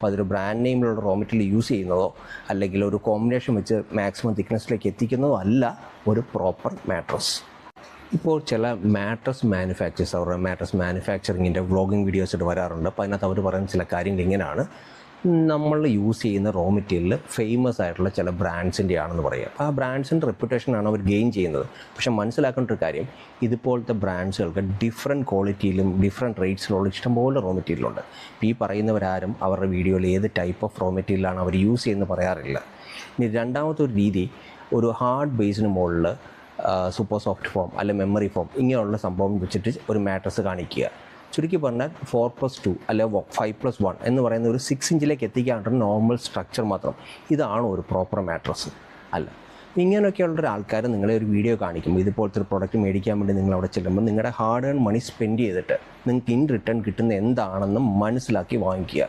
അപ്പോൾ അതൊരു brand നെയിമിലുള്ള raw material use ചെയ്യുന്നതോ അല്ലെങ്കിൽ ഒരു കോമ്പിനേഷൻ വെച്ച് മാക്സിമം തിക്നെസ്സിലേക്ക് എത്തിക്കുന്നതോ അല്ല ഒരു പ്രോപ്പർ മാട്രസ്. ഇപ്പോൾ ചില മാട്രസ് മാനുഫാക്ചേഴ്സ് അവരുടെ മാട്രസ് മാനുഫാക്ചറിങ്ങിൻ്റെ വ്ളോഗിങ് വീഡിയോസ് ഇട്ട് വരാറുണ്ട്. അപ്പോൾ അതിനകത്ത് അവർ പറയുന്ന ചില കാര്യങ്ങൾ ഇങ്ങനെയാണ്: നമ്മൾ യൂസ് ചെയ്യുന്ന റോ മെറ്റീരിയൽ ഫേമസ് ആയിട്ടുള്ള ചില ബ്രാൻഡ്സിൻ്റെ ആണെന്ന് പറയുക. അപ്പോൾ ആ ബ്രാൻഡ്സിൻ്റെ റെപ്യൂട്ടേഷനാണ് അവർ ഗെയിൻ ചെയ്യുന്നത്. പക്ഷേ മനസ്സിലാക്കേണ്ട ഒരു കാര്യം, ഇതുപോലത്തെ ബ്രാൻഡ്സുകൾക്ക് ഡിഫറെൻറ്റ് ക്വാളിറ്റിയിലും ഡിഫറെൻറ്റ് റേറ്റ്സിലുള്ള ഇഷ്ടംപോലെ റോ മെറ്റീരിയലുണ്ട്. ഈ പറയുന്നവരാരും അവരുടെ വീഡിയോയിൽ ഏത് ടൈപ്പ് ഓഫ് റോ മെറ്റീരിയലാണ് അവർ യൂസ് ചെയ്യുന്നത് പറയാറില്ല. ഇനി രണ്ടാമത്തെ ഒരു രീതി, ഒരു ഹാർഡ് ബേസിന് മുകളിൽ സൂപ്പർ സോഫ്റ്റ് ഫോം അല്ലെ മെമ്മറി ഫോം ഇങ്ങനെയുള്ള സംഭവം വെച്ചിട്ട് ഒരു മാട്രസ് കാണിക്കുക. ചുരുക്കി പറഞ്ഞാൽ 4+2 അല്ലെ 5+1 എന്ന് പറയുന്ന ഒരു 6 ഇഞ്ചിലേക്ക് എത്തിക്കാനുള്ള നോർമൽ സ്ട്രക്ചർ മാത്രം. ഇതാണ് ഒരു പ്രോപ്പർ മാട്രസ് അല്ല. ഇങ്ങനെയൊക്കെയുള്ളൊരു ആൾക്കാർ നിങ്ങളെ ഒരു വീഡിയോ കാണിക്കുമ്പോൾ, ഇതുപോലത്തെ ഒരു പ്രൊഡക്റ്റ് മേടിക്കാൻ വേണ്ടി നിങ്ങൾ അവിടെ ചെല്ലുമ്പോൾ നിങ്ങളുടെ ഹാർഡ് ഏൺ മണി സ്പെൻഡ് ചെയ്തിട്ട് നിങ്ങൾക്ക് ഇൻ റിട്ടേൺ കിട്ടുന്ന എന്താണെന്നും മനസ്സിലാക്കി വാങ്ങിക്കുക.